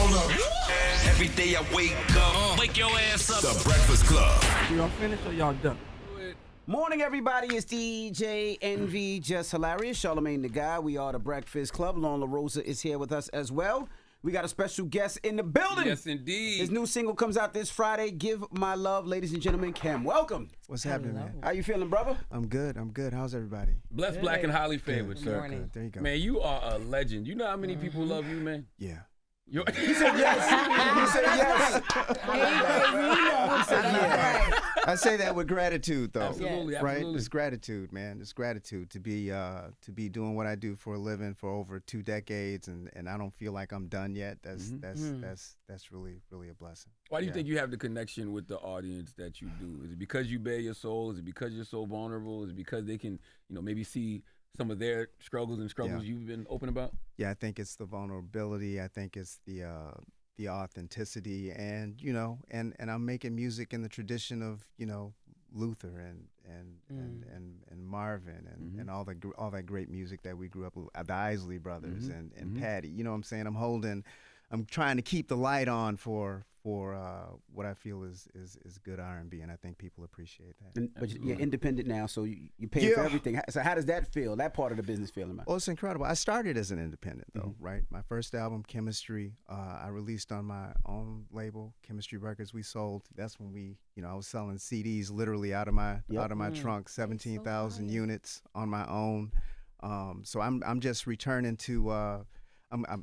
Hold up. Every day I wake up, wake your ass up. The Breakfast Club. Y'all finished or y'all done? Morning, everybody. It's DJ NV, Jess Hilarious, Charlamagne the Guy. We are the Breakfast Club. Loren LoRosa is here with us as well. We got a special guest in the building. Yes, indeed. His new single comes out this Friday. Give my love, ladies and gentlemen, Cam. Welcome. What's happening, man? How you feeling, brother? I'm good. How's everybody? Blessed, black, and highly favored, Good, sir. good. There you go. Man, you are a legend. You know how many people love you, man? Yeah. He said yes. He said yes. I say that with gratitude, though. Absolutely, Right? absolutely. It's gratitude, man. It's gratitude to be doing what I do for a living for over 2 decades, and I don't feel like I'm done yet. That's really a blessing. Why do you think you have the connection with the audience that you do? Is it because you bare your soul? Is it because you're so vulnerable? Is it because they can, maybe see some of their struggles you've been open about? Yeah, I think it's the vulnerability. I think it's the authenticity, and I'm making music in the tradition of Luther and Marvin and all that great music that we grew up with, the Isley Brothers and Patty. You know what I'm saying? I'm trying to keep the light on for what I feel is good R&B, and I think people appreciate that. But you're independent now, so you pay for everything. So how does that feel? That part of the business feeling, man? Oh, it's incredible. I started as an independent, though, right? My first album, Chemistry, I released on my own label, Chemistry Records. We sold. That's when I was selling CDs literally out of my trunk, 17,000 units on my own. So I'm just returning to.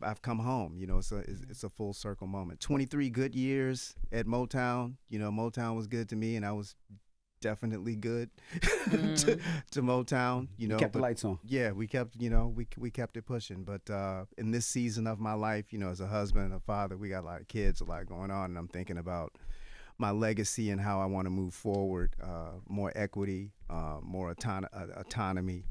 I've come home. It's a full circle moment. 23 good years at Motown. Motown was good to me, and I was definitely good to Motown. Kept the lights on. Yeah, we kept we kept it pushing. But in this season of my life, as a husband and a father, we got a lot of kids, a lot going on, and I'm thinking about my legacy and how I want to move forward. More equity, more autonomy.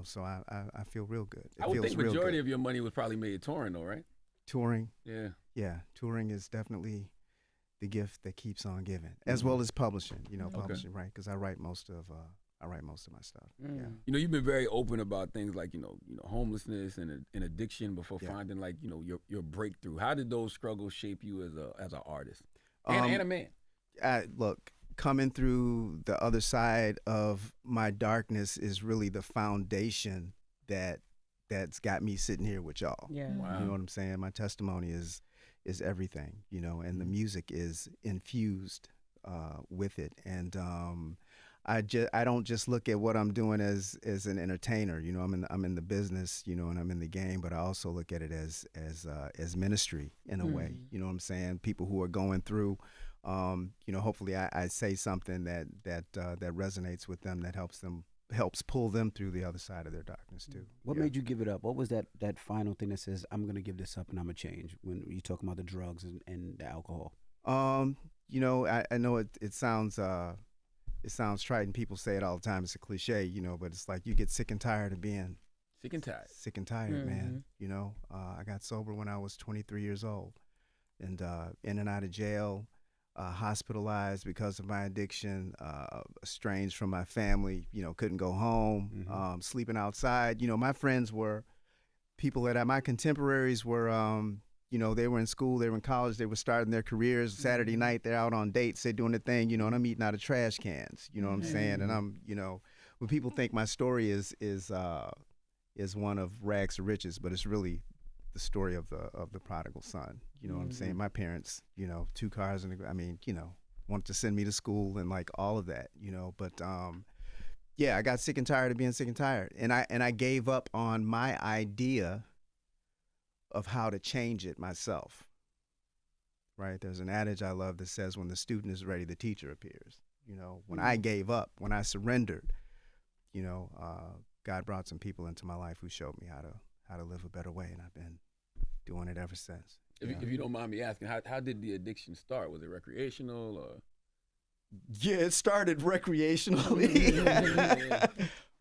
So I feel real good. I would think majority of your money was probably made touring, though, right? Touring. Yeah. Yeah, touring is definitely the gift that keeps on giving, as well as publishing. Publishing, right? Because I write most of my stuff. Yeah. You've been very open about things like homelessness and addiction before finding your breakthrough. How did those struggles shape you as an artist and a man? Look. Coming through the other side of my darkness is really the foundation that's got me sitting here with y'all. Yeah. Wow. You know what I'm saying? My testimony is everything, and the music is infused with it. And I don't just look at what I'm doing as an entertainer. I'm in the business, and I'm in the game, but I also look at it as ministry in a way. You know what I'm saying? People who are going through. Hopefully I say something that resonates with them, that helps pull them through the other side of their darkness too. What made you give it up? What was that final thing that says, I'm going to give this up and I'm going to change, when you talk about the drugs and the alcohol? I know it sounds trite, and people say it all the time. It's a cliche, but it's like you get sick and tired of being sick and tired, man. I got sober when I was 23 years old, and in and out of jail. Hospitalized because of my addiction, estranged from my family, couldn't go home, sleeping outside. My friends were people my contemporaries were, they were in school, they were in college, they were starting their careers. Saturday night, they're out on dates, they're doing their thing, and I'm eating out of trash cans, you know what I'm saying? And I'm, when people think my story is one of rags to riches, but it's really the story of the prodigal son. You know what I'm saying? My parents, 2 cars wanted to send me to school and like all of that, but I got sick and tired of being sick and tired. And I gave up on my idea of how to change it myself. Right? There's an adage I love that says, when the student is ready, the teacher appears. When I gave up, when I surrendered, God brought some people into my life who showed me how to live a better way, and I've been doing it ever since. If you don't mind me asking, how did the addiction start? Was it recreational or? Yeah, it started recreationally.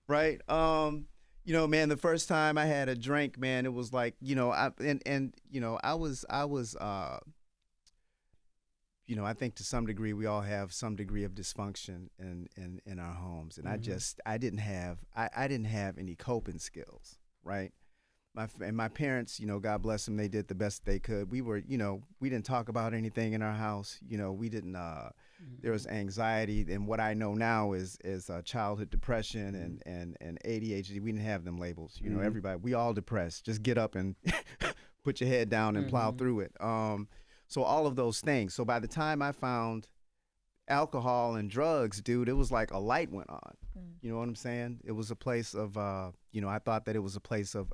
Right. Man, the first time I had a drink, man, it was like, I think to some degree we all have some degree of dysfunction in our homes, and I didn't have any coping skills, right? my parents, God bless them, they did the best they could. We were, we didn't talk about anything in our house. We didn't. There was anxiety, and what I know now is childhood depression and ADHD. We didn't have them labels. Everybody, we all depressed. Just get up and put your head down and plow through it. So all of those things. So by the time I found alcohol and drugs, dude, it was like a light went on. You know what I'm saying? It was a place of, I thought that it was a place of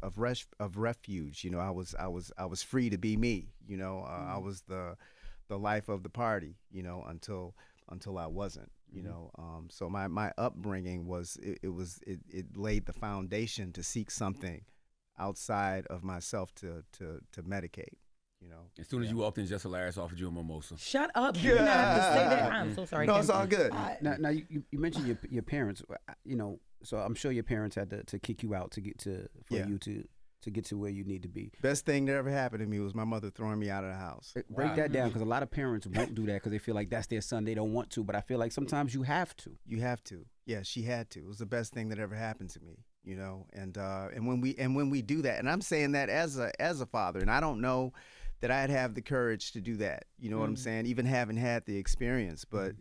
refuge. I was free to be me. I was the life of the party. Until I wasn't. So my upbringing was it laid the foundation to seek something outside of myself to medicate. As soon as you walked in, Jess Hilarious offered you a mimosa. Shut up. You didn't have to say that. I'm so sorry. No, it's all good. Now you mentioned your parents. So I'm sure your parents had to kick you out to get to get to where you need to be. Best thing that ever happened to me was my mother throwing me out of the house. Break that down, because a lot of parents won't do that because they feel like that's their son. They don't want to, but I feel like sometimes you have to. You have to. Yeah, she had to. It was the best thing that ever happened to me. And when we do that, and I'm saying that as a father, and I don't know that I'd have the courage to do that. You know what I'm saying? Even having had the experience, but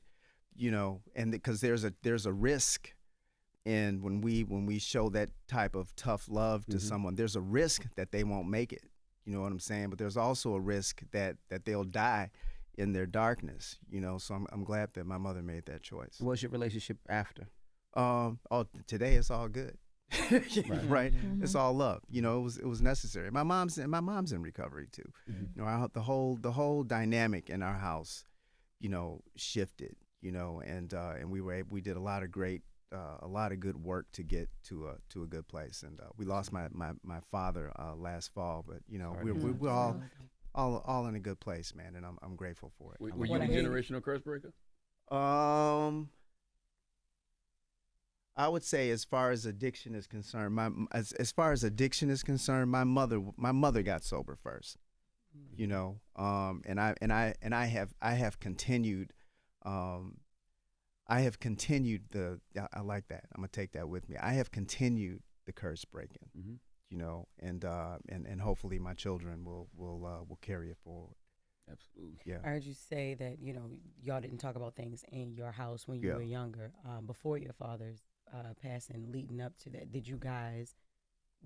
and because there's a risk. And when we show that type of tough love to someone, there's a risk that they won't make it. You know what I'm saying? But there's also a risk that they'll die in their darkness. So I'm glad that my mother made that choice. What's your relationship after? Today it's all good. Right? It's all love. It was necessary. My mom's in recovery too. The whole dynamic in our house, shifted. And we did a lot of good work to get to a good place. And we lost my father last fall, but we're all in a good place, man, and I'm grateful for it. Were you a generational curse breaker? I would say, as far as addiction is concerned, my mother got sober first. And I have continued. I like that. I'm gonna take that with me. I have continued the curse breaking, and hopefully my children will carry it forward. Absolutely. Yeah. I heard you say that y'all didn't talk about things in your house when you were younger, before your father's passing. Leading up to that, did you guys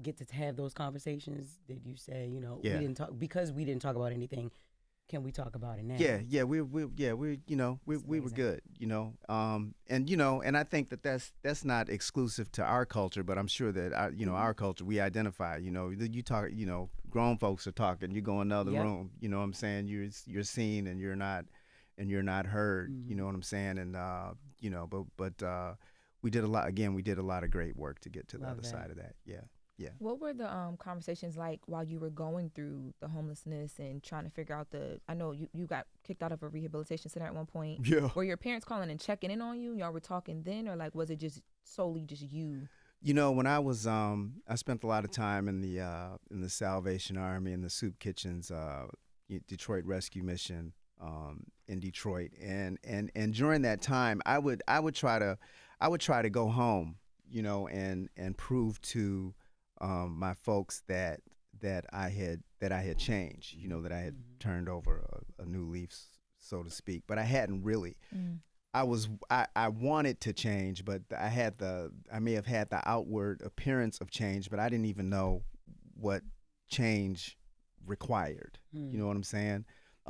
get to have those conversations? Did you say, we didn't talk because we didn't talk about anything? Can we talk about it now? Yeah, we were good, and I think that's not exclusive to our culture, but I'm sure that our culture, we identify, you talk, grown folks are talking, you go in another room, you know what I'm saying, you're seen and you're not heard, you know what I'm saying, and but we did a lot of great work to get to the other side of that. Yeah. What were the conversations like while you were going through the homelessness and trying to figure out I know you got kicked out of a rehabilitation center at one point. Yeah. Were your parents calling and checking in on you? Y'all were talking then, or was it just solely just you? When I was I spent a lot of time in the Salvation Army, in the soup kitchens, Detroit Rescue Mission in Detroit, and during that time I would try to go home, and prove to my folks that I had changed, that I had turned over a new leaf, so to speak. But I hadn't really. I wanted to change, but I may have had the outward appearance of change, but I didn't even know what change required. You know what I'm saying?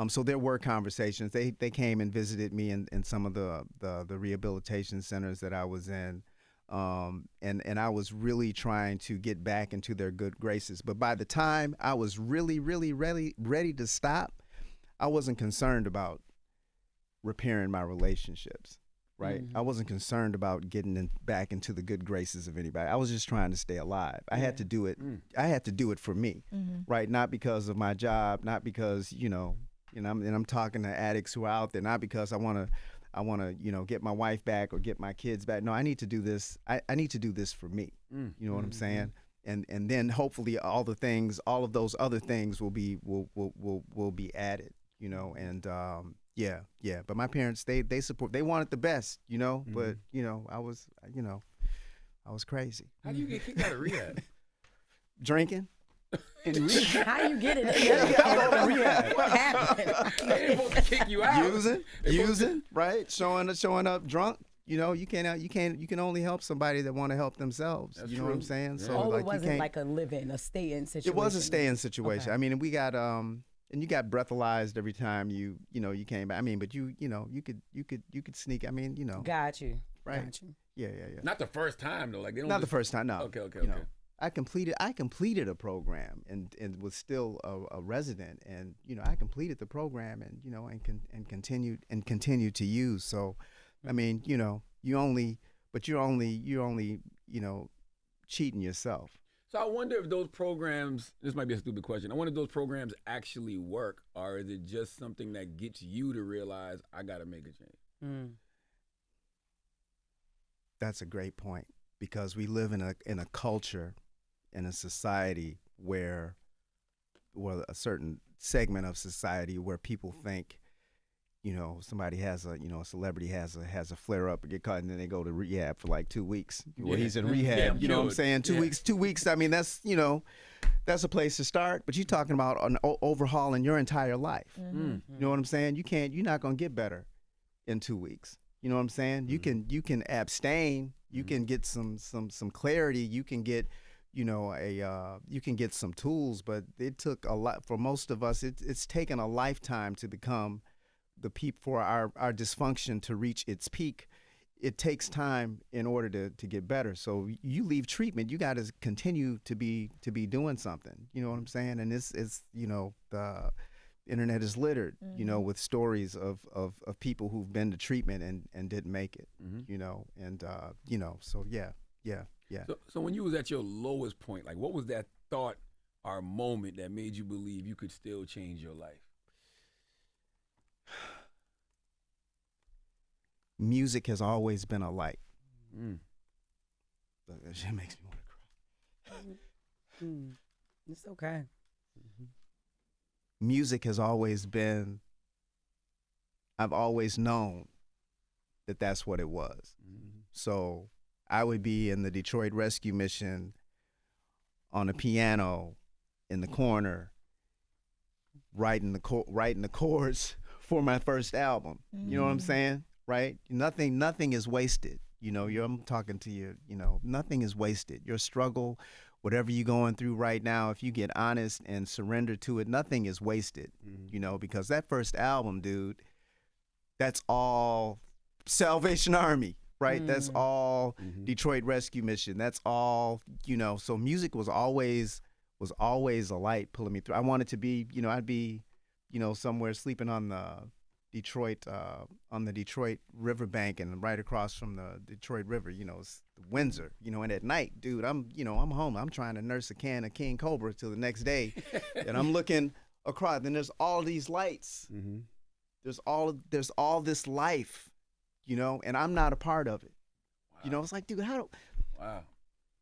So there were conversations. They came and visited me in some of the rehabilitation centers that I was in. And I was really trying to get back into their good graces. But by the time I was really, really ready to stop, I wasn't concerned about repairing my relationships, right? I wasn't concerned about getting back into the good graces of anybody. I was just trying to stay alive. I had to do it. I had to do it for me, right? Not because of my job, not because, I'm talking to addicts who are out there, not because I want to, get my wife back or get my kids back. No, I need to do this. I need to do this for me. You know what I'm saying? And then hopefully all of those other things will be added. And yeah. But my parents, they support. They wanted the best. But I was crazy. How do you get kicked out of rehab? Drinking. In rehab. How you get it? What happened? They supposed to kick you out. Using, right? Showing up drunk. You know, you can only help somebody that want to help themselves. That's you know true. what I'm saying? Yeah. So Oh, like it wasn't like a live-in, a stay-in situation. it was a stay-in situation. Okay. I mean, and we got and you got breathalyzed every time you came back. I mean, but you could sneak. I mean, Got you. right? Got you. Yeah. Not the first time though. Like they don't. Not the just- first time. No. Okay. You know, I completed a program and was still a resident, and I completed the program and continued to use. So, I mean, you're only cheating yourself. So I wonder if those programs. This might be a stupid question. I wonder if those programs actually work, or is it just something that gets you to realize I got to make a change? Mm. That's a great point, because we live in a culture, in a society where a certain segment of society where people think, somebody has a celebrity has a flare up and get caught, and then they go to rehab for like 2 weeks. Well, he's in rehab. Yeah, you know what I'm good. saying? 2 weeks. 2 weeks. I mean, that's a place to start. But you're talking about overhauling your entire life. Mm. You know what I'm saying? You're not gonna get better in 2 weeks. You know what I'm saying? You can abstain. You can get some clarity. You can get you can get some tools. But it took a lot for most of us. It's taken a lifetime to become the peak for our dysfunction to reach its peak. It takes time in order to get better. So you leave treatment, you got to continue to be doing something. You know what I'm saying? And it's the internet is littered, with stories of people who've been to treatment and didn't make it. So yeah. So when you was at your lowest point, like what was that thought or moment that made you believe you could still change your life? Music has always been a light. That shit makes me want to cry. It's okay. Music has always been, I've always known that that's what it was. So I would be in the Detroit Rescue Mission on a piano in the corner, writing the chords for my first album. You know what I'm saying? Right? Nothing is wasted. I'm talking to you, nothing is wasted. Your struggle, whatever you're going through right now, if you get honest and surrender to it, nothing is wasted, because that first album, dude, that's all Salvation Army, right? That's all Detroit Rescue Mission. That's all, so music was always a light pulling me through. I wanted to be, I'd be, somewhere sleeping on the Detroit riverbank and right across from the Detroit River, it's Windsor, and at night, dude, I'm home. I'm trying to nurse a can of King Cobra till the next day, and I'm looking across, and there's all these lights. There's all this life, and I'm not a part of it. Wow. It's like, dude, Wow.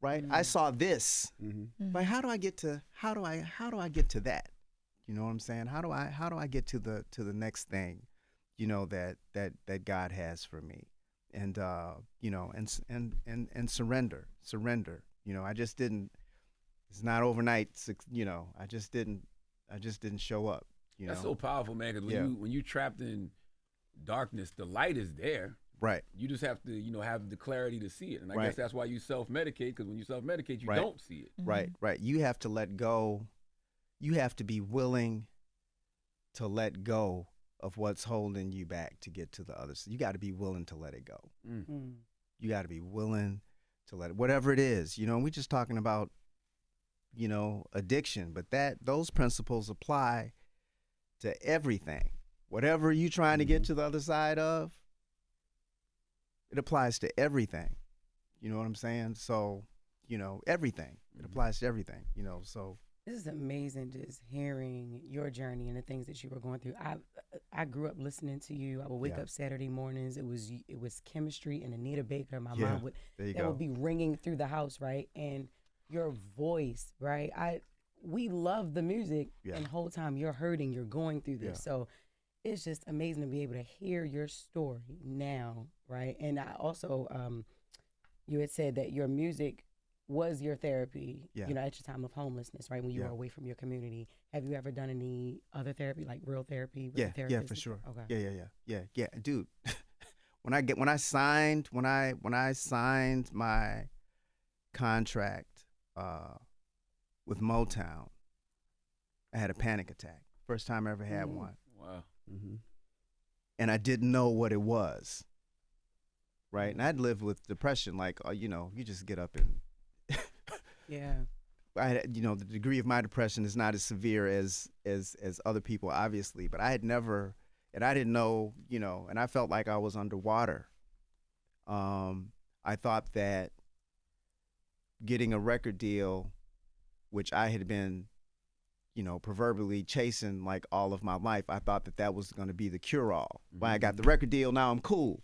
right? I saw this, but how do I get to that? You know what I'm saying? How do I get to the next thing? That God has for me, and and surrender. I just didn't. It's not overnight. I just didn't show up. That's so powerful, man. Because when you trapped in darkness, the light is there. Right. You just have to, have the clarity to see it, and I Right. guess that's why you self-medicate. Because when you self-medicate, you Right. don't see it. Right. You have to let go. You have to be willing to let go of what's holding you back to get to the other side. You got to be willing to let it go. You got to be willing to let it, whatever it is, we're just talking about, addiction, but those principles apply to everything. Whatever you're trying to get to the other side of, it applies to everything. You know what I'm saying? So, everything. It applies to everything, so. This is amazing, just hearing your journey and the things that you were going through. I grew up listening to you. I would wake up Saturday mornings. It was Chemistry and Anita Baker. My mom would be ringing through the house, right? And your voice, right? We love the music, and the whole time you're hurting, you're going through this. So it's just amazing to be able to hear your story now, right? And I also, you had said that your music was your therapy, Yeah. you know, at your time of homelessness, right? When you Yeah. were away from your community. Have you ever done any other therapy, like real therapy? With a Yeah, therapist? for sure. Okay. Yeah, dude. when I signed my contract with Motown, I had a panic attack. First time I ever had one. Wow. Mm-hmm. And I didn't know what it was. Right? And I'd lived with depression, like, you know, you just get up and Yeah. you know, the degree of my depression is not as severe as other people, obviously, but I had never, and I didn't know, you know, and I felt like I was underwater. I thought that getting a record deal, which I had been, you know, proverbially chasing like all of my life, I thought that was going to be the cure-all. When I got the record deal, now I'm cool,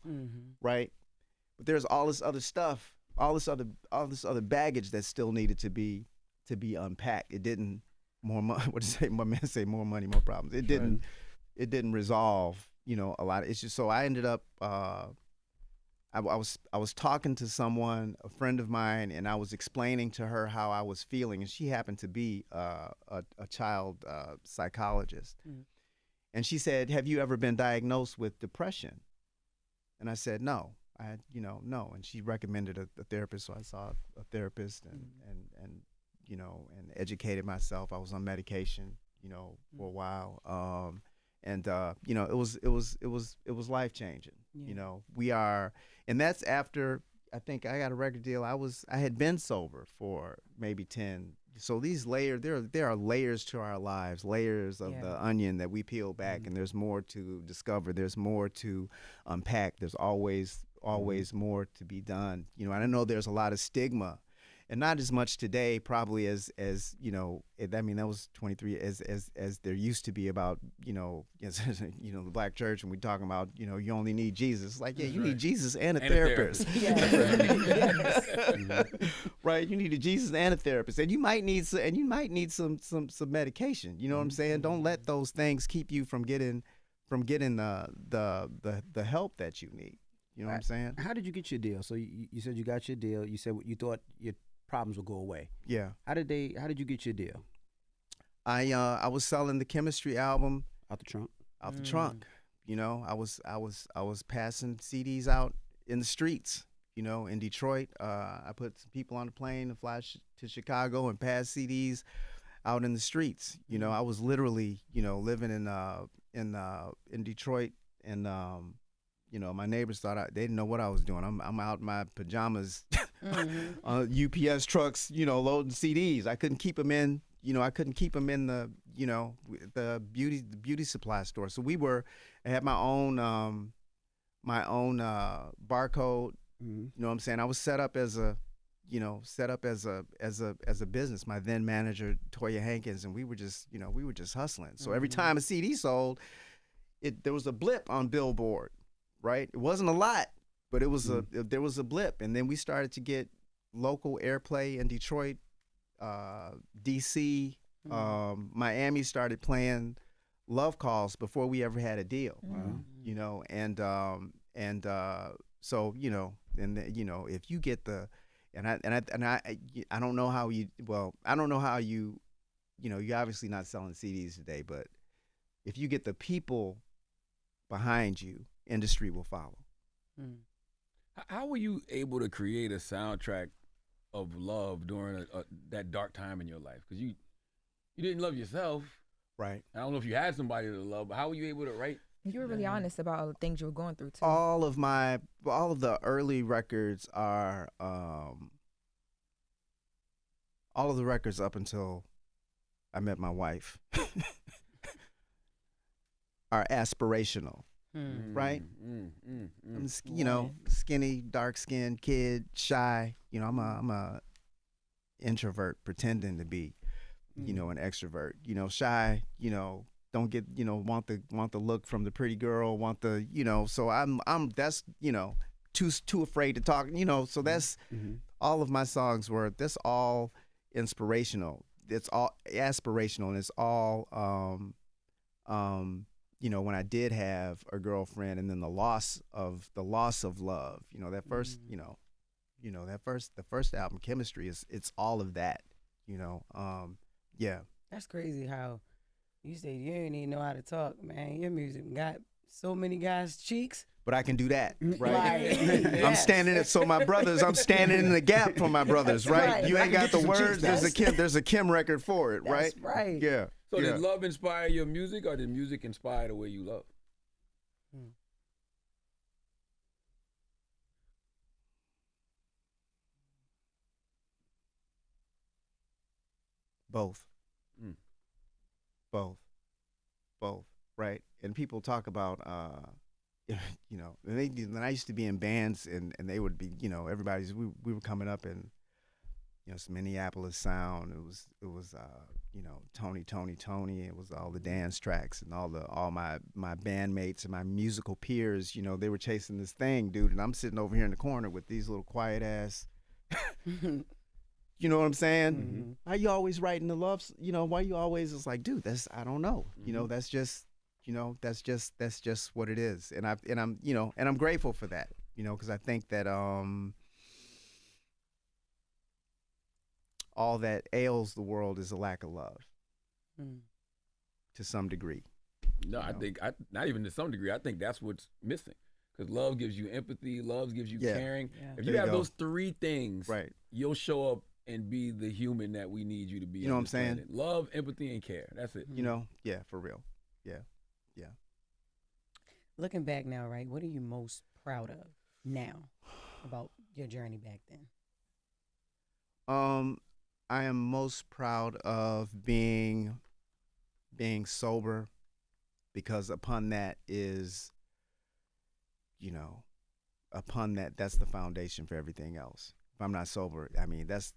right? But there's all this other stuff, all this other baggage that still needed to be unpacked. It didn't more money. What did you say? My man say more money, more problems. It didn't resolve, you know, a lot of issues. So I ended up I was talking to someone, a friend of mine, and I was explaining to her how I was feeling, and she happened to be a child psychologist. And she said, "Have you ever been diagnosed with depression?" And I said, "No." I had, you know, no. And she recommended a therapist, so I saw a therapist and you know, and educated myself. I was on medication, you know, for a while. You know, it was life changing. You know, and that's after I think I got a record deal. I had been sober for maybe 10. So these layers, there are layers to our lives, layers of the onion that we peel back, and there's more to discover. There's more to unpack. There's always more to be done. You know, and I know there's a lot of stigma, and not as much today probably as you know. I mean, that was 23 as there used to be about, you know, you know, the black church, and we talking about, you know, you only need Jesus. Like, yeah, you need Jesus and a therapist. Right? You need a Jesus and a therapist, and you might need some medication. You know what I'm saying? Don't let those things keep you from getting the help that you need. You know what I'm saying? How did you get your deal? So you said you got your deal. You said you thought your problems would go away. Yeah. How did you get your deal? I was selling the Chemistry album Out the trunk. Out the trunk. You know, I was passing CDs out in the streets. You know, in Detroit, I put some people on the plane to fly to Chicago and pass CDs out in the streets. You know, I was literally, you know, living in Detroit, and you know, my neighbors thought they didn't know what I was doing. I'm out in my pajamas on UPS trucks, you know, loading CDs. I couldn't keep them in, you know, the, you know, the beauty supply store. So I had my own barcode. You know what I'm saying? I was set up as a business. My then manager, Toya Hankins, and we were just hustling. So every time a CD sold, there was a blip on Billboard. Right, it wasn't a lot, but it was there was a blip, and then we started to get local airplay in Detroit, DC, Miami started playing Love Calls before we ever had a deal. You know, and so you know, and you know, if you get I don't know how you you know, you're obviously not selling CDs today, but if you get the people behind you, industry will follow. How were you able to create a soundtrack of love during that dark time in your life? Because you didn't love yourself, right? I don't know if you had somebody to love, but how were you able to write? You were really honest about all the things you were going through too. All of the early records are all of the records up until I met my wife are aspirational. Right? I'm, you know, skinny, dark-skinned kid, shy. You know, I'm a introvert pretending to be, you know, an extrovert. You know, shy. You know, don't get, you know, want the look from the pretty girl. Want the, you know. So I'm that's, you know, too afraid to talk. You know, so that's all of my songs were. That's all inspirational. It's all aspirational, and it's all you know, when I did have a girlfriend, and then the loss of love, you know, that first, you know, you know, the first album, Chemistry, it's all of that, you know. Yeah. That's crazy how you say you ain't even know how to talk, man. Your music got so many guys' cheeks. But I can do that, right? Right. I'm Yes. standing it. So my brothers, I'm standing in the gap for my brothers, right? right. You I ain't can got get you the some words. cheeks. There's a Kim record for it, right? That's right. Yeah. So yeah. did love inspire your music, or did music inspire the way you love? Both. Mm. Both, right? And people talk about, you know, when I used to be in bands and they would be, you know, we were coming up in, you know, some Minneapolis sound. It was you know, Tony. It was all the dance tracks and all my bandmates and my musical peers, you know, they were chasing this thing, dude. And I'm sitting over here in the corner with these little quiet ass, you know what I'm saying? Mm-hmm. Why you always writing the love? You know, why you always? It's like, dude, I don't know. You know, that's just, you know, that's just what it is. And I'm, you know, and I'm grateful for that. You know, because I think that all that ails the world is a lack of love, to some degree. No, I think not even to some degree. I think that's what's missing. Because love gives you empathy, love gives you caring. Yeah. If There you you have go. those three things, Right. you'll show up and be the human that we need you to be. You know on what I'm this saying? planet. Love, empathy, and care. That's it. You know, yeah, for real. Yeah. Looking back now, right? What are you most proud of now about your journey back then? I am most proud of being sober, because upon that is, you know, that's the foundation for everything else. If I'm not sober, I mean, that's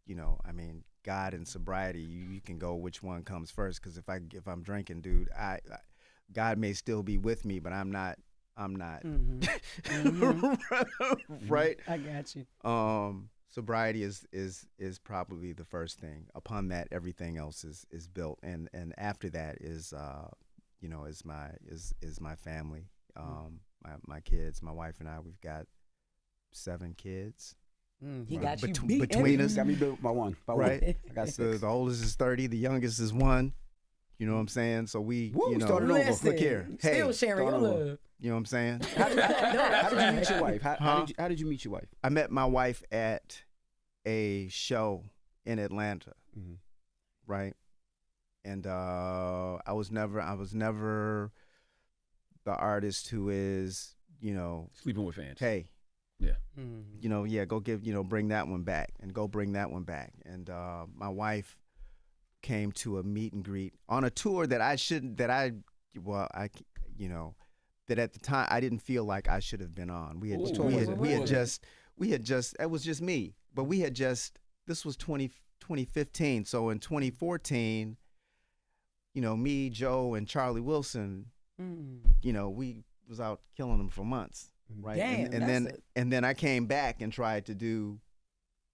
you know, I mean, God and sobriety, you can go which one comes first. Because if I'm drinking, dude, God may still be with me, but I'm not. Right? I got you. Sobriety is probably the first thing. Upon that, everything else is built, and after that is you know, is my family, my kids, my wife and I. We've got 7 kids. He got you between us. Got me built by one. Right. I got So 6. the oldest is 30, the youngest is 1. You know what I'm saying? So we, Woo, you know, started over. Listen, look here. Hey, still sharing your start over. love. you know what I'm saying? How did you meet your wife? Huh? How did you meet your wife? I met my wife at a show in Atlanta, right? And I was never the artist who is, you know, Sleeping with fans. hey, Yeah. you know, yeah, go give, you know, bring that one back and go bring that one back. And my wife came to a meet and greet on a tour that you know, that at the time I didn't feel like I should have been on. We had just, it was just me, but this was 2015. So in 2014, you know, me, Joe, and Charlie Wilson, you know, we was out killing them for months. Right. Damn, and then I came back and tried to do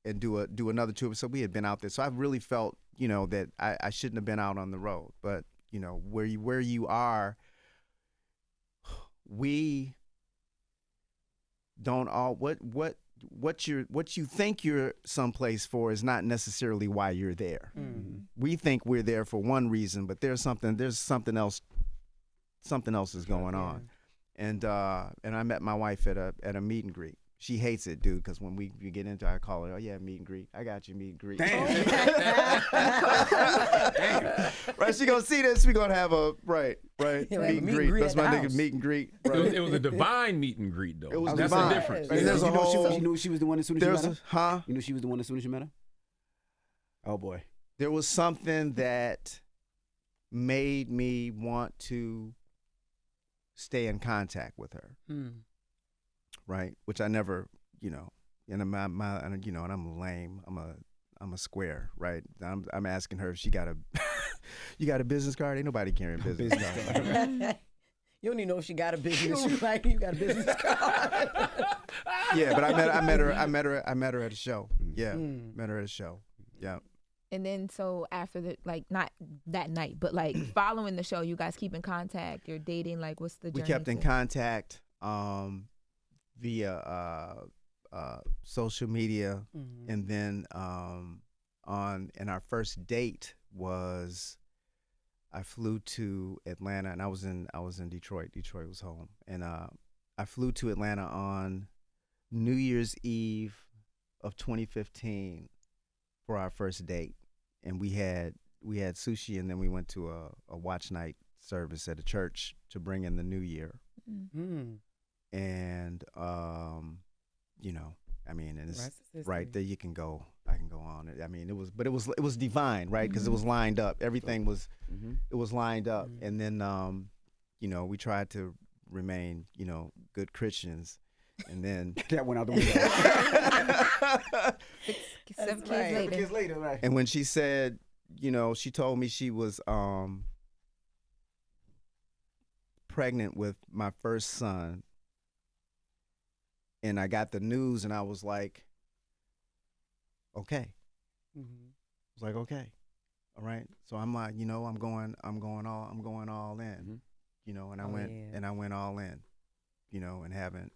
another tour. So we had been out there. So I really felt, you know, that I shouldn't have been out on the road. But, you know, where you are, we don't all what you think you're someplace for is not necessarily why you're there. We think we're there for one reason, but there's something else is going on. And I met my wife at a meet and greet. She hates it, dude, because when we get into it, I call her, oh, yeah, meet and greet. I got you, meet and greet. Damn. Right, she gonna see this. We gonna have a, right, Like meet a and meet and greet. greet That's at my the nigga, house. meet and greet. It Right. was a divine meet and greet, though. It was That's divine. the difference. And there's you a know whole, you knew she was the one as soon as you met her? huh? You knew she was the one as soon as you met her? Oh, boy. There was something that made me want to stay in contact with her, right? Which I never, you know, and you know, and I'm lame. I'm a square, right? I'm asking her if she got a, you got a business card? Ain't nobody carrying business card. You don't even know if she got a business. She's like, you got a business card. Yeah, but I met her at a show. Yeah, met her at a show. Yeah. And then so after the, like, not that night, but like following the show, you guys keep in contact. You're dating. Like, what's the journey? We kept in contact via social media, and then and our first date was I flew to Atlanta, and I was in Detroit. Detroit was home, and I flew to Atlanta on New Year's Eve of 2015 for our first date, and we had sushi, and then we went to a watch night service at a church to bring in the new year. And you know, I mean, and it's right there. You can go. I can go on. I mean, it was divine, right? Because it was lined up. Everything was. It was lined up, and then you know, we tried to remain, you know, good Christians, and then that went out the window. 7 kids right. later. 7 kids later, right? And when she said, you know, she told me she was pregnant with my first son, and I got the news, and I was like, okay. I was like, okay, all right. So I'm like, you know, I'm going all in, you know, and I went all in, you know, and haven't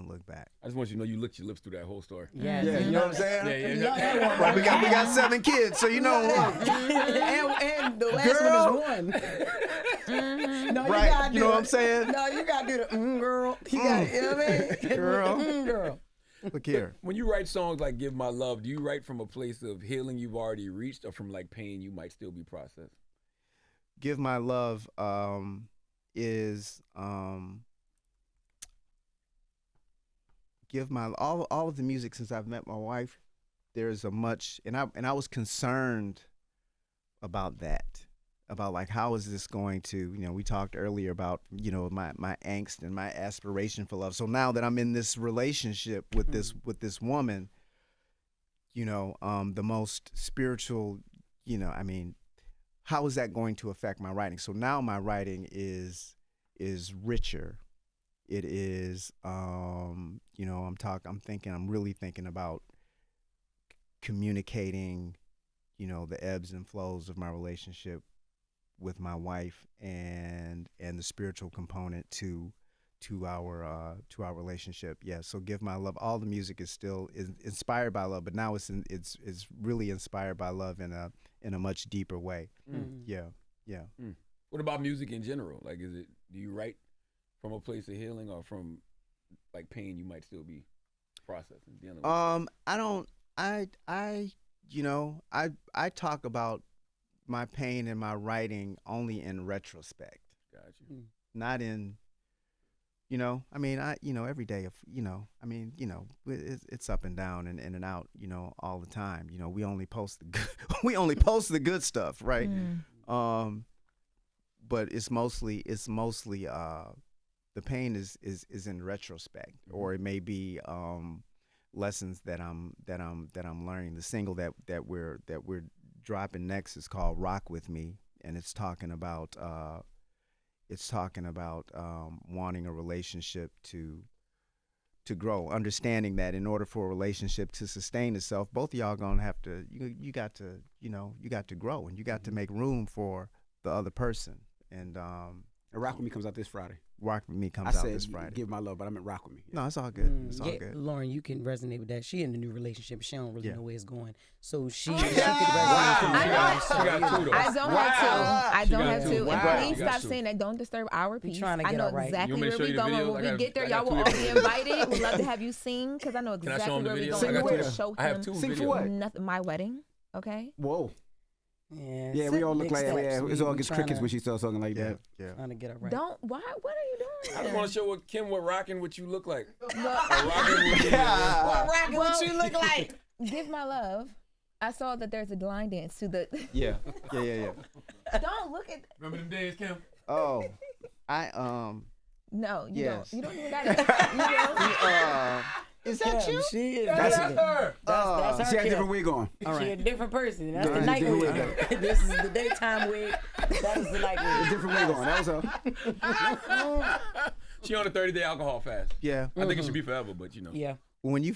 looked back. I just want you to know you licked your lips through that whole story. Yeah, you know what I'm saying? Yeah. Right, we got 7 kids, so you know what? and the last one is 1. No, right, you know what I'm saying? No, you gotta do the girl. You got you know what I mean? Girl. Girl. Look here. When you write songs like "Give My Love," do you write from a place of healing you've already reached, or from like pain you might still be processed? Give My Love is give my all of the music since I've met my wife. There's a much, and I was concerned about that, about like, how is this going to, you know, we talked earlier about, you know, my angst and my aspiration for love. So now that I'm in this relationship with this woman, you know, the most spiritual, you know, I mean, how is that going to affect my writing? So now my writing is richer. It is, you know, I'm really thinking about communicating, you know, the ebbs and flows of my relationship with my wife, and the spiritual component to our relationship. Yeah. So Give My Love. All the music is still inspired by love, but now it's really inspired by love in a much deeper way. Yeah. What about music in general? Like, do you write from a place of healing, or from like pain you might still be processing, dealing with? I talk about my pain in my writing only in retrospect. Got you. Not in, you know, I mean, every day of, you know, I mean, you know, it's up and down and in and out, you know, all the time. You know, we only post the good stuff, right? But it's mostly the pain is in retrospect, or it may be lessons that I'm learning. The single that we're dropping next is called "Rock With Me," and it's talking about wanting a relationship to grow, understanding that in order for a relationship to sustain itself, both of y'all gonna have to you got to grow, and you got to make room for the other person. And Rock With Me comes out this Friday. Rock With Me comes out this Friday. Give My Love, but I meant Rock With Me. No, it's all good. It's all good. Lauren, you can resonate with that. She in a new relationship. She don't really know where it's going. So she could I resonate with I don't have to. And please stop to. saying that. Don't disturb our peace. trying to I get know it right. exactly You want me where to we show you the going. video? When we get there, I y'all got will two all be invited. We'd love to have you sing, because I know Can I show him exactly the where we're video? going. Sing We're where? gonna show I have him two Sing for videos. what? nothing. My wedding. Okay. Whoa. Yeah, Yeah, we all look like it's all gets crickets trying when she starts talking like that. Yeah. to get it right. Don't. Why? What are you doing? I just want to show Kim what rocking what you look like. Well, Rocking what you look like. Give My Love. I saw that there's a line dance to the. Yeah. Don't look at. Remember them days, Kim? Oh, No, you Yes. don't. You don't even got it. You don't. Is that you? She is. That's her. That's her. She had a Kim. different wig on. She a different person. That's Yeah, the it's a night different wig. wig. This is the daytime wig. That is the night A wig. different wig on. That was her. She on a 30-day alcohol fast. Yeah. I think it should be forever, but you know. Yeah. When you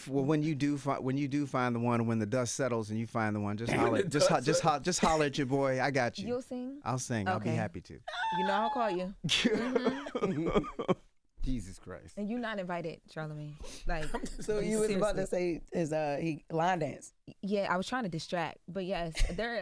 do find the one, when the dust settles and you find the one, just holler, just holler at your boy. I got you. You'll sing. I'll sing. I'll be Okay. happy to. You know I'll call you. Jesus Christ. And you not invited, Charlamagne. Like, So you was about to say is he line dance? yeah, I was trying to distract, but yes,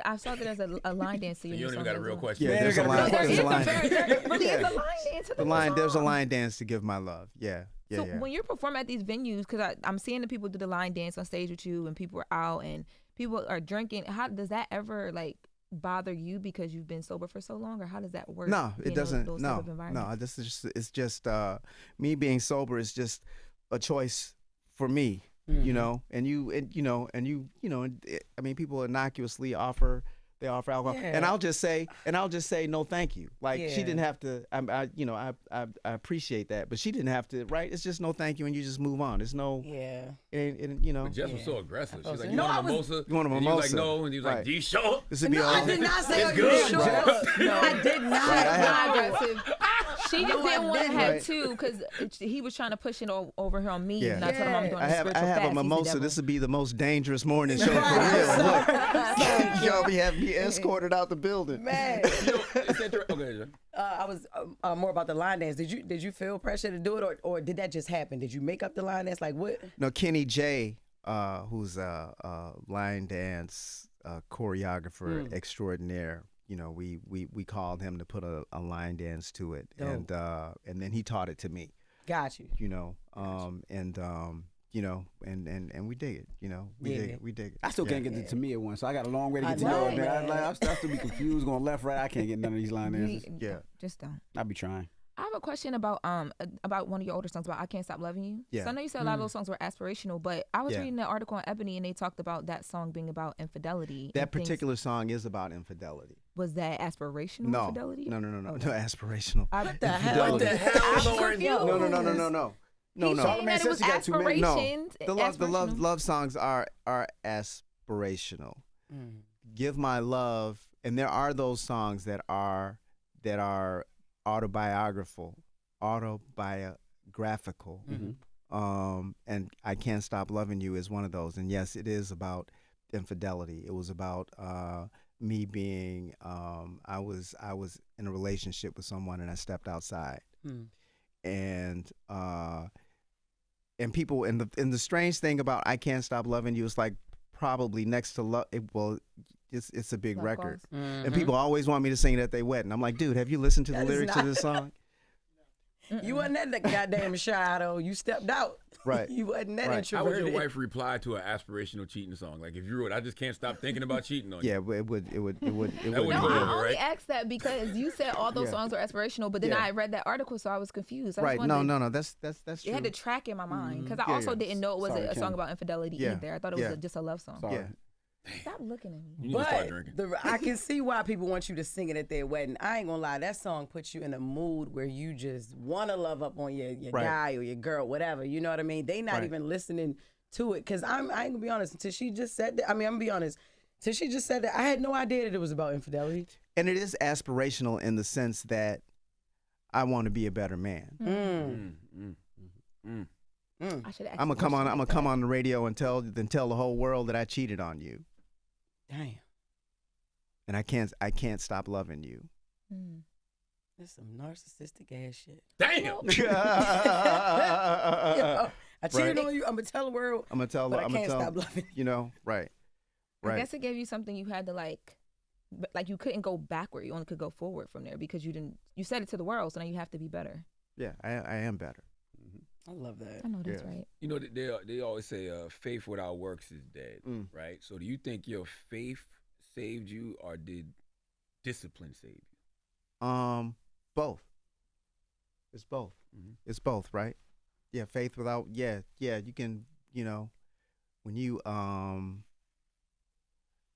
I saw that there's a line dance to You your don't new even song got a as real well. question. Yeah, there's a No, line. there There's is a line. there really is a line dance to the song. There's a line dance to give my love. Yeah. So when you perform at these venues, because I'm seeing the people do the line dance on stage with you, and people are out and people are drinking. How does that ever like bother you because you've been sober for so long, or how does that work? No, it doesn't. Those No, type of environments? no. This is just. It's just me being sober is just a choice for me. You know, I mean, people innocuously offer alcohol, and I'll just say no, thank you. Like she didn't have to. I appreciate that, but she didn't have to. Right? It's just no, thank you, and you just move on. There's no. Yeah. And you know. But Jess was so aggressive. She's like, No, you I want a mimosa? You want a And you was like, mimosa. no. And he was like, Right. do you show? This would be No, all. I did not say It's a good, show bro. up. No, I did not. Not aggressive. She just didn't want to didn't. have Right. two because he was trying to push it over here on me, Yeah. and I told him I'm doing I a have spiritual a fast. He's the mimosa. devil. This would be the most dangerous morning show for real. Look, y'all be having me escorted out the building. Man, Okay, Jess. I was more about the line dance. Did you feel pressure to do it, or did that just happen? Did you make up the line dance? Like what? No, Kenny J, who's a line dance choreographer extraordinaire. You know, we called him to put a line dance to it, Dope. and then he taught it to me. Got you. You know, you know, and we dig it. You know, we dig it. We dig it. I still can't get the Tamia one, so I got a long way to I get to know, yours, man. man. I still be confused, going left, right. I can't get none of these line dances. Yeah. Just don't. I be trying. I have a question about one of your older songs about I Can't Stop Loving You. Yeah. So I know you said a lot of those songs were aspirational, but I was Yeah. reading an article on Ebony and they talked about that song being about infidelity. That and things. particular song is about infidelity. Was that aspirational No, infidelity? no, aspirational. What the hell? What the hell, I'm Lauren? confused. No. He's saying that it was since you got 2 minutes- aspirations. The aspirational. love songs are aspirational. Give my love, and there are those songs that are autobiographical. And I Can't Stop Loving You is one of those. And yes, it is about infidelity. It was about me being I was in a relationship with someone and I stepped outside. And people, and the strange thing about I Can't Stop Loving You is like probably next to love. It's a big Love record, Calls. and people always want me to sing it at their wedding. I'm like, dude, have you listened to the That is lyrics not- of this song? You wasn't that goddamn shy though. You stepped out. Right. You wasn't that Right. How would introverted. your wife reply to an aspirational cheating song? Like if you wrote, I just can't stop thinking about cheating on you. Yeah, it would. wouldn't No, go over, I only right? asked that because you said all those Yeah. songs were aspirational, but then Yeah. I read that article, so I was confused. I just Right. wanted- No. That's It true. had to track in my mind because I Yeah, also yeah. didn't know it was Sorry, a song Kim. about infidelity Yeah. either. I thought it was Yeah. just a love song. Sorry. Yeah. Stop looking at me. You need to start But drinking. I can see why people want you to sing it at their wedding. I ain't gonna lie, that song puts you in a mood where you just want to love up on your Right. guy or your girl, whatever. You know what I mean? They not Right. even listening to it because I ain't gonna be honest. Until she just said that, I'm gonna be honest. Till she just said that, I had no idea that it was about infidelity. And it is aspirational in the sense that I want to be a better man. I should I'm gonna come on the radio and tell the whole world that I cheated on you, Damn, and I can't stop loving you. that's some narcissistic ass shit. Damn. Yo, I cheated Right. on you. I'm gonna tell the world, I'm gonna tell. but I I'm can't gonna stop tell. loving you. You know, right. I guess it gave you something you had to like you couldn't go backward. You only could go forward from there because you said it to the world, so now you have to be better. Yeah, I am better. I love that. I know that's Yeah. right. You know, they always say faith without works is dead, right? So do you think your faith saved you or did discipline save you? Both. It's both. It's both, right? Yeah, faith without. Yeah. You can. You know, when you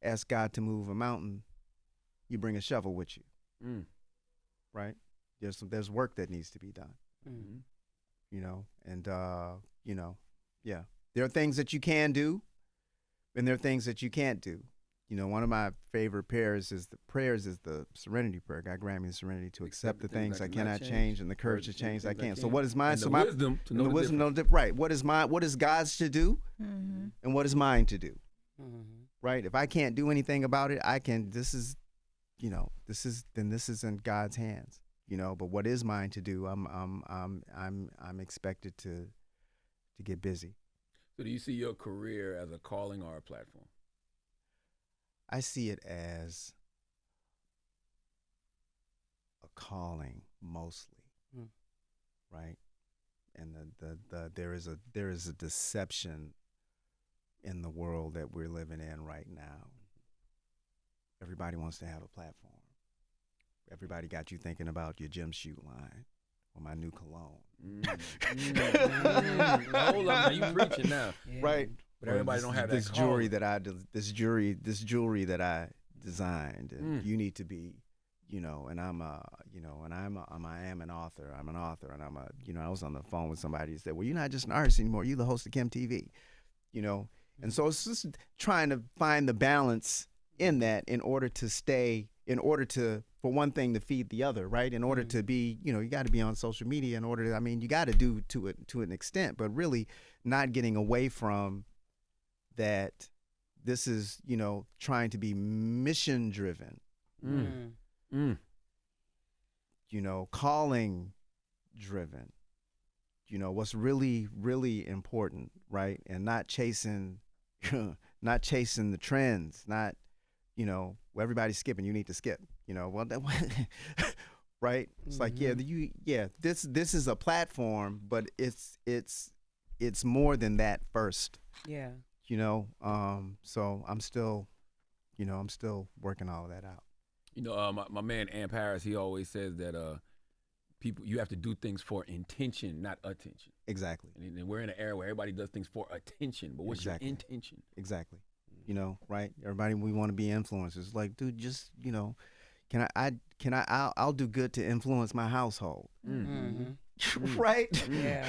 ask God to move a mountain, you bring a shovel with you, right? There's work that needs to be done. You know, and you know, yeah, there are things that you can do, and there are things that you can't do. You know, one of my favorite prayers is the Serenity Prayer. God grant me the serenity to accept the things I cannot change and the courage to change I can. So what is mine? And So the my wisdom to and know the the wisdom difference. to know right. What is mine? What is God's to do, and what is mine to do? Right. If I can't do anything about it, I can. This is in God's hands. you know. But what is mine to do, I'm expected to get busy. So do you see your career as a calling or a platform? I see it as a calling mostly, right? And there is a deception in the world that we're living in right now. Everybody wants to have a platform. Everybody got you thinking about your gym shoe line or my new cologne. Hold up, now you preaching now, right? But everybody don't have this that jewelry calling. this jewelry that I designed, and you need to be, you know. And I'm I am an author. I'm an author, and I'm a, you know. I was on the phone with somebody who said, "Well, you're not just an artist anymore. You're the host of Kim TV," you know. And so it's just trying to find the balance in that, in order to, for one thing, to feed the other, right? In order to be, you know, you got to be on social media in order to, I mean, you got to do to an extent, but really not getting away from that. This is, you know, trying to be mission driven, you know, calling driven, you know, what's really, really important, right? And not chasing the trends, not, you know, well, everybody's skipping, you need to skip, you know, well, that, right? It's like, this is a platform, but it's more than that first. Yeah. You know, so I'm still working all of that out. You know, my man Amp Harris, he always says that people, you have to do things for intention, not attention. Exactly. And we're in an era where everybody does things for attention, but what's your intention? Exactly. You know, right? Everybody, we want to be influencers. Like, dude, just, you know, I'll do good to influence my household. Right? Yeah.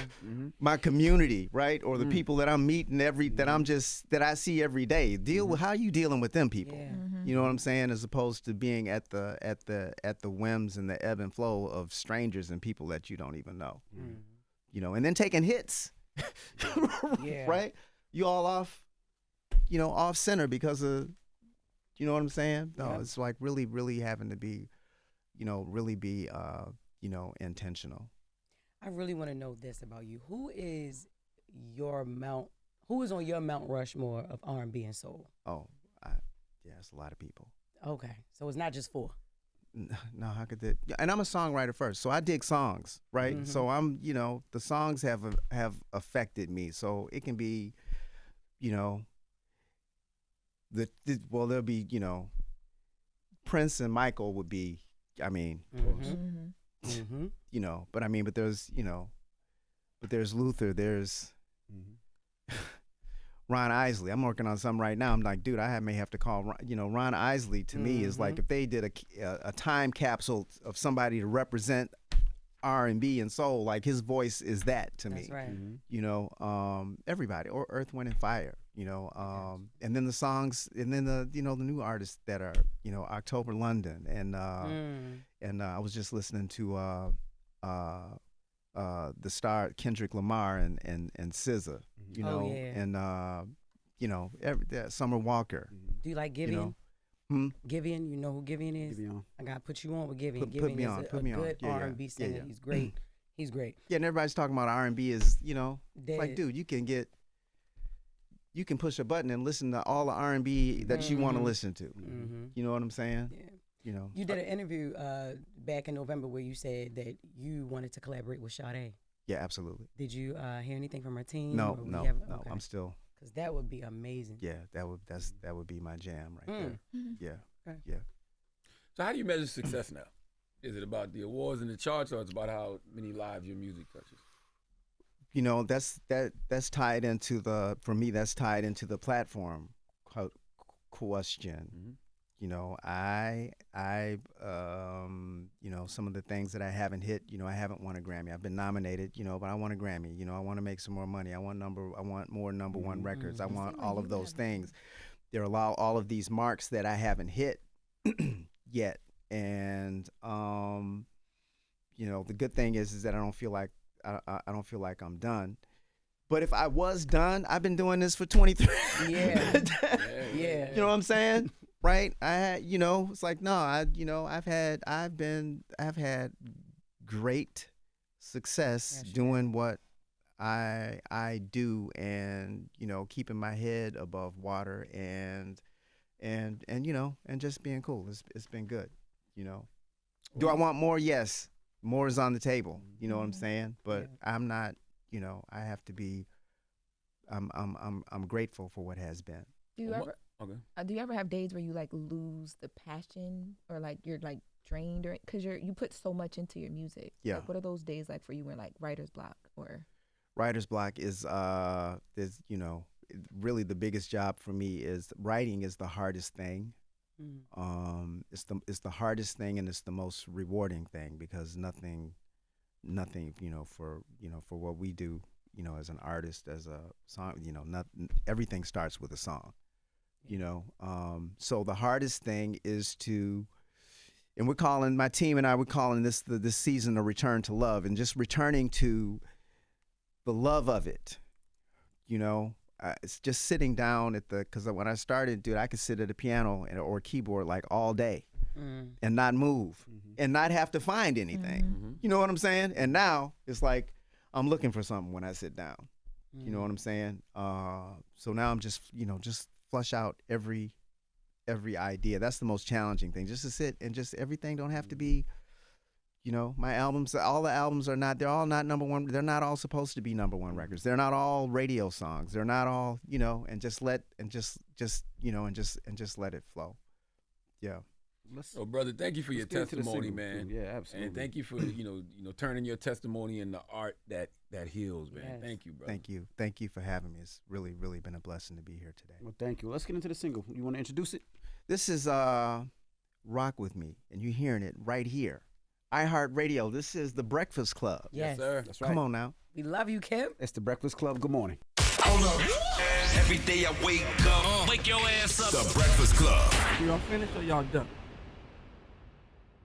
My community, right? Or the people that I'm meeting that I see every day. Deal with how you dealing with them people. Yeah. You know what I'm saying? As opposed to being at the whims and the ebb and flow of strangers and people that you don't even know. You know, and then taking hits. Right? You all off center because of, you know what I'm saying? No, it's like really, really having to be, you know, really be, intentional. I really want to know this about you. Who is on your Mount Rushmore of R&B and soul? Oh, it's a lot of people. Okay, so it's not just 4. No, how could that? And I'm a songwriter first, so I dig songs, right? So I'm, you know, the songs have affected me. So it can be, you know, there'll be, you know, Prince and Michael would be, I mean, you know, but I mean, but there's Luther, there's Ron Isley. I'm working on something right now. I'm like, dude, I may have to call, you know, Ron Isley to me is like, if they did a time capsule of somebody to represent R&B and soul, like his voice is that to me. That's right. You know, everybody, or Earth, Wind and Fire, you know, and then the songs, and then the, you know, the new artists that are, you know, October London, and I was just listening to the star Kendrick Lamar and SZA, you know, and you know, Summer Walker. Do you like Giveon? You know? Giveon, you know who Giveon is? Giveon. I gotta put you on with Giveon. Put me on. Is a good R&B singer. He's great. He's great. Yeah, and everybody's talking about R&B is, you know, Dead. like, dude, you can push a button and listen to all the R&B that you want to listen to. You know what I'm saying? Yeah. You know. You did an interview back in November where you said that you wanted to collaborate with Sade. Yeah, absolutely. Did you hear anything from her team? No. Okay. I'm still. Because that would be amazing. Yeah, that would be my jam right there. Yeah. Okay. Yeah. So how do you measure success now? Is it about the awards and the charts, or it's about how many lives your music touches? You know, that's tied into the platform question. You know, I you know, some of the things that I haven't hit, you know, I haven't won a Grammy. I've been nominated, you know, but I want a Grammy. You know, I want to make some more money. I want more number one records. I want all of those things. There are all of these marks that I haven't hit yet. And you know, the good thing is that I don't feel like I'm done. But if I was done, I've been doing this for 23. Yeah. You know what I'm saying? Right? You know, it's like, no, I've had great success doing what I do, and keeping my head above water, and just being cool. It's been good. Do I want more? Yes, more is on the table. You know what I'm saying? But I'm not. I have to be. I'm grateful for what has been. Do you ever have days where you like lose the passion, or like you're like drained, or because you put so much into your music? Yeah. Like, what are those days like for you when like writer's block or? Writer's block is really the biggest job for me. Is writing is the hardest thing. It's the hardest thing, and it's the most rewarding thing, because nothing for what we do, as an artist, as a song, everything starts with a song, so the hardest thing is and my team and I, we're calling this season a return to love, and just returning to the love of it. It's just sitting down because when I started, dude, I could sit at a piano or keyboard like all day and not move and not have to find anything. You know what I'm saying? And now it's like I'm looking for something when I sit down. You know what I'm saying? So now I'm just flush out every idea. That's the most challenging thing, just to sit and just everything don't have to be. My albums, all the albums they're all not number one. They're not all supposed to be number one records. They're not all radio songs. They're not all, and just let it flow. Yeah. So, brother, thank you for your testimony, man. Yeah, absolutely. And thank you for, turning your testimony into art that heals, man. Yes. Thank you, brother. Thank you for having me. It's really, really been a blessing to be here today. Well, thank you. Let's get into the single. You want to introduce it? This is Rock With Me, and you're hearing it right here. iHeartRadio. This is The Breakfast Club. Yes, sir. That's right. Come on now. We love you, Kim. It's the Breakfast Club. Good morning. Hold up. Every day I wake up. Wake your ass up. The Breakfast Club. Y'all finished or y'all done?